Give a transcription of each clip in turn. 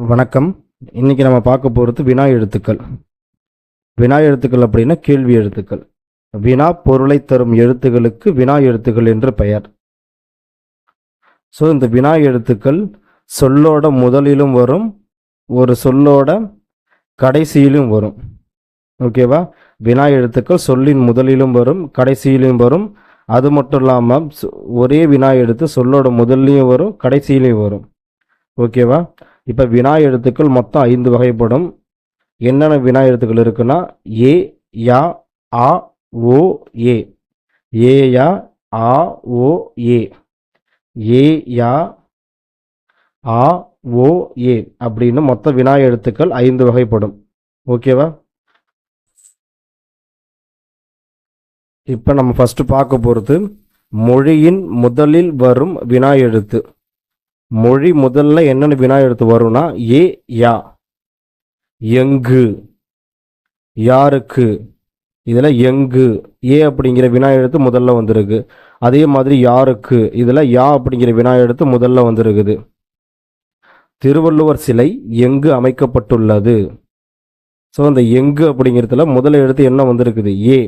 வணக்கம். இன்னைக்கு நம்ம பார்க்க போகிறது வினா எழுத்துக்கள். வினா எழுத்துக்கள் அப்படின்னா கேள்வி எழுத்துக்கள். வினா பொருளை தரும் எழுத்துக்களுக்கு வினா எழுத்துக்கள் என்று பெயர். ஸோ இந்த வினா எழுத்துக்கள் சொல்லோட முதலிலும் வரும், ஒரு சொல்லோட கடைசியிலும் வரும். ஓகேவா? வினா எழுத்துக்கள் சொல்லின் முதலிலும் வரும், கடைசியிலும் வரும். அது மட்டும் இல்லாமல் ஒரே வினா எழுத்து சொல்லோட முதல்லையும் வரும், கடைசியிலையும் வரும். ஓகேவா? இப்போ வினா எழுத்துக்கள் மொத்தம் 5 வகைப்படும். என்னென்ன வினா எழுத்துக்கள் இருக்குன்னா ஏ, யா, ஆ, ஓ, ஏ. ஏ, யா, ஆ, ஓ, ஏ. ஏ, யா, ஆ, ஓ, ஏ அப்படின்னு மொத்த வினா எழுத்துக்கள் 5 வகைப்படும். ஓகேவா? இப்போ நம்ம ஃபர்ஸ்ட் பார்க்க போகிறது மொழியின் முதலில் வரும் வினா எழுத்து. மொழி முதல்ல என்னென்ன வினா எழுத்து வரும்னா ஏ, யா. எங்கு, யாருக்கு, இதில் எங்கு ஏ அப்படிங்கிற வினா எழுத்து முதல்ல வந்திருக்கு. அதே மாதிரி யாருக்கு, இதில் யா அப்படிங்கிற வினா எழுத்து முதல்ல வந்திருக்குது. திருவள்ளுவர் சிலை எங்கு அமைக்கப்பட்டுள்ளது. ஸோ அந்த எங்கு அப்படிங்கிறதுல முதல் எழுத்து என்ன வந்திருக்குது? ஏ.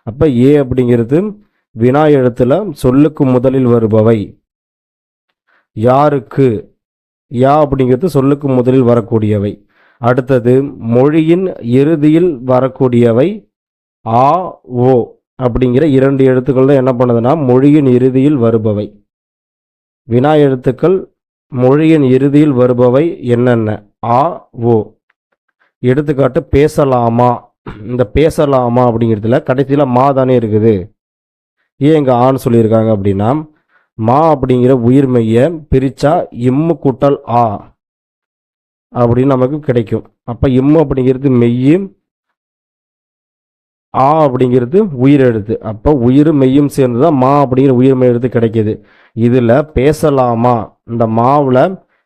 அப்போ ஏ அப்படிங்கிறது வினா எழுத்துல சொல்லுக்கு முதலில் வருபவை. யாருக்கு, யா அப்படிங்கிறது சொல்லுக்கு முதலில் வரக்கூடியவை. அடுத்தது மொழியின் இறுதியில் வரக்கூடியவை ஆ, ஓ அப்படிங்கிற 2 எழுத்துக்கள் தான் என்ன பண்ணுதுன்னா மொழியின் இறுதியில் வருபவை. வினா எழுத்துக்கள் மொழியின் இறுதியில் வருபவை என்னென்ன? ஆ, ஓ. எடுத்துக்காட்டு பேசலாமா. இந்த பேசலாமா அப்படிங்கிறதுல கடைசியில் மா தானே இருக்குது. ஏன் இங்கே ஆன்னு சொல்லியிருக்காங்க அப்படின்னா மா அப்படிங்கிற உயிர்மெய்யை பிரித்தா இம்மு கூட்டல் ஆ அப்படின்னு நமக்கு கிடைக்கும். அப்போ இம்மு அப்படிங்கிறது மெய்யும், ஆ அப்படிங்கிறது உயிர் எழுத்து. அப்போ உயிர் மெய்யும் சேர்ந்து தான் மா அப்படிங்கிற உயிர்மெய் எழுத்து கிடைக்கிது. இதில் பேசலாமா இந்த மாவில்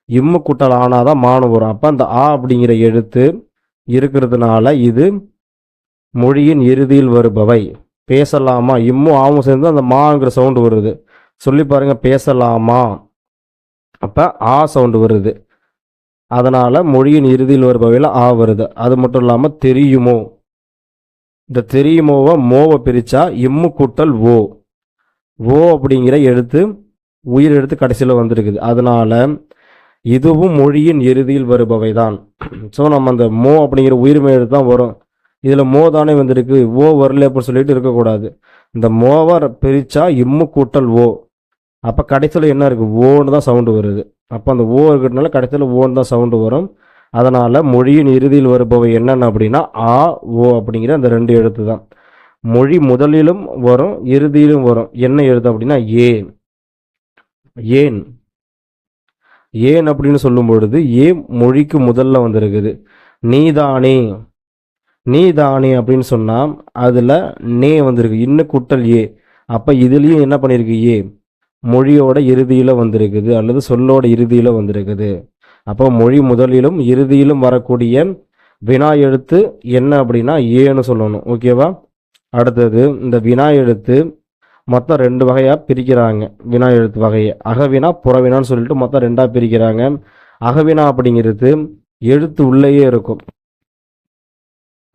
இம்மு கூட்டல் ஆனாதான் மானு வரும். அப்போ அந்த ஆ அப்படிங்கிற எழுத்து இருக்கிறதுனால இது மொழியின் இறுதியில் வருபவை. பேசலாமா இம்மு ஆவும் சேர்ந்து அந்த மாங்கிற சவுண்டு வருது. சொல்லி பாருங்க, பேசலாமா. அப்போ ஆ சவுண்டு வருது. அதனால் மொழியின் இறுதியில் வருபவையில் ஆ வருது. அது மட்டும் இல்லாமல் தெரியுமோ, இந்த தெரியுமோவை மோவை பிரித்தா இம்மு கூட்டல் ஓ. ஓ அப்படிங்கிற எழுத்து உயிர் எழுத்து கடைசியில் வந்திருக்குது. அதனால் இதுவும் மொழியின் இறுதியில் வருபவை தான். ஸோ நம்ம அந்த மோ அப்படிங்கிற உயிர்மை எழுத்து தான் வரும். இதில் மோ தானே வந்திருக்கு, ஓ வரல அப்படின்னு சொல்லிட்டு இருக்கக்கூடாது. இந்த மோவை பிரித்தா இம்மு கூட்டல் ஓ. அப்போ கடைசியில் என்ன இருக்குது? ஓன்னு தான் சவுண்டு வருது. அப்போ அந்த ஓ இருக்கிறதுனால கடைசியில் ஓன்னு தான் சவுண்டு வரும். அதனால் மொழியின் இறுதியில் வருபவை என்னென்ன அப்படின்னா ஆ, ஓ அப்படிங்கிற அந்த 2 எழுத்து தான். மொழி முதலிலும் வரும், இறுதியிலும் வரும். என்ன எழுத்து அப்படின்னா ஏ. ஏன். ஏன் அப்படின்னு சொல்லும் பொழுது ஏ மொழிக்கு முதல்ல வந்திருக்குது. நீதானே. நீதானே அப்படின்னு சொன்னால் அதில் நே வந்திருக்கு, இன்னும் குட்டல் ஏ. அப்போ இதுலேயும் என்ன பண்ணியிருக்கு? ஏ மொழியோட இறுதியில் வந்திருக்குது அல்லது சொல்லோட இறுதியில் வந்திருக்குது. அப்போ மொழி முதலிலும் இறுதியிலும் வரக்கூடிய வினா எழுத்து என்ன அப்படின்னா ஏன்னு சொல்லணும். ஓகேவா? அடுத்தது இந்த வினா எழுத்து மொத்தம் 2 வகையாக பிரிக்கிறாங்க. வினா எழுத்து வகையை அகவினா புறவினான்னு சொல்லிட்டு மொத்தம் 2ஆக பிரிக்கிறாங்க. அகவினா அப்படிங்கிறது எழுத்து உள்ளேயே இருக்கும்.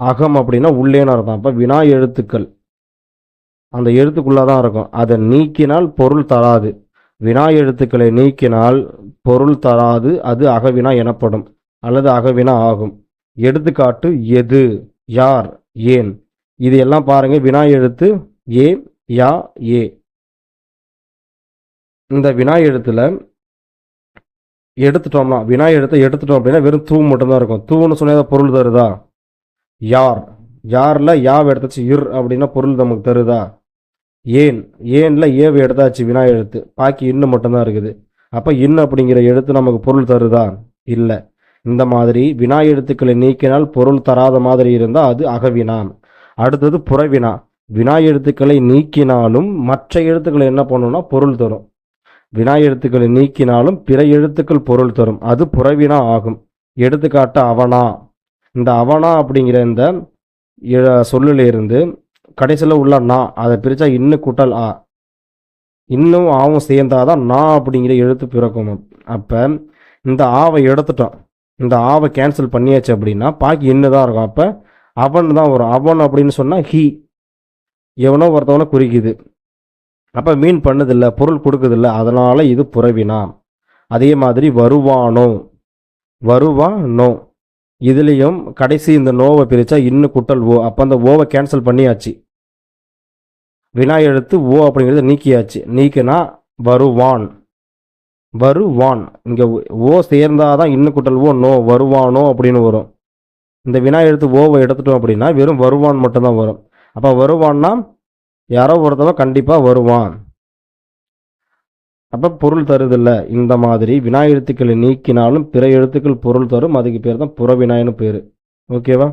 அகம் அப்படின்னா உள்ளேன்னு அர்த்தம். அப்போ வினா எழுத்துக்கள் அந்த எழுத்துக்குள்ளே தான் இருக்கும். அதை நீக்கினால் பொருள் தராது. வினா எழுத்துக்களை நீக்கினால் பொருள் தராது, அது அகவினா எனப்படும் அல்லது அகவினா ஆகும். எடுத்துக்காட்டு எது, யார், ஏன். இது எல்லாம் பாருங்க வினா எழுத்து ஏ, யா, ஏ. இந்த வினா எழுத்துல எடுத்துட்டோம்னா வினா எழுத்தை எடுத்துட்டோம் அப்படின்னா வெறும் தூ மட்டும்தான் இருக்கும். தூன்னு சொன்னா பொருள் தருதா? யார், யாரில் யாவை எடுத்தாச்சு இர் அப்படின்னா பொருள் நமக்கு தருதா? ஏன், ஏன்ல ஏவை எடுத்தாச்சு வினா எழுத்து, பாக்கி இன்னும் மட்டும்தான் இருக்குது. அப்போ இன்னும் அப்படிங்கிற எழுத்து நமக்கு பொருள் தருதா? இல்லை. இந்த மாதிரி வினா எழுத்துக்களை நீக்கினால் பொருள் தராத மாதிரி இருந்தால் அது அகவினா. அடுத்தது புறவினா. வினா எழுத்துக்களை நீக்கினாலும் மற்ற எழுத்துக்களை என்ன பண்ணணும்னா பொருள் தரும். வினா எழுத்துக்களை நீக்கினாலும் பிற எழுத்துக்கள் பொருள் தரும், அது புறவினா ஆகும். எடுத்துக்காட்டு அவனா. இந்த அவனா அப்படிங்கிற இந்த சொல்லிலிருந்து கடைசியில் உள்ள நா அதை பிரித்தா இன்னும் கூட்டல் ஆ. இன்னும் ஆவும் சேர்ந்தாதான் நா அப்படிங்கிற எழுத்து பிறக்கும். அப்போ இந்த ஆவை எடுத்துட்டோம். இந்த ஆவை கேன்சல் பண்ணியாச்சு அப்படின்னா பாக்கி என்னதான் இருக்கும். அப்போ அவன் தான் வரும். அவன் அப்படின்னு சொன்னால் ஹி, எவனோ ஒருத்தவனை குறிக்குது. அப்போ மீன் பண்ணுதில்ல, பொருள் கொடுக்குதில்ல, அதனால் இது புறவினா. அதே மாதிரி வருவானோ, வருவானோ, இதுலேயும் கடைசி இந்த நோவை பிரித்தா இன்னும் குட்டல் ஓ. அப்போ அந்த ஓவை கேன்சல் பண்ணியாச்சு. வினா எழுத்து ஓ அப்படிங்கிறத நீக்கியாச்சு. நீக்கினா வருவான், வருவான். இங்கே ஓ சேர்ந்தாதான் இன்னும் குட்டல் ஓ நோ, வருவானோ அப்படின்னு வரும். இந்த வினா எழுத்து ஓவை எடுத்துட்டோம் அப்படின்னா வெறும் வருவான் மட்டும்தான் வரும். அப்போ வருவான்னா யாரோ ஒருத்தவன் கண்டிப்பாக வருவான். அப்போ பொருள் தருதில்ல. இந்த மாதிரி வினா எழுத்துக்களை நீக்கினாலும் பிற எழுத்துக்கள் பொருள் தரும். அதுக்கு பேர் தான் புறவினான்னு பேர். ஓகேவா?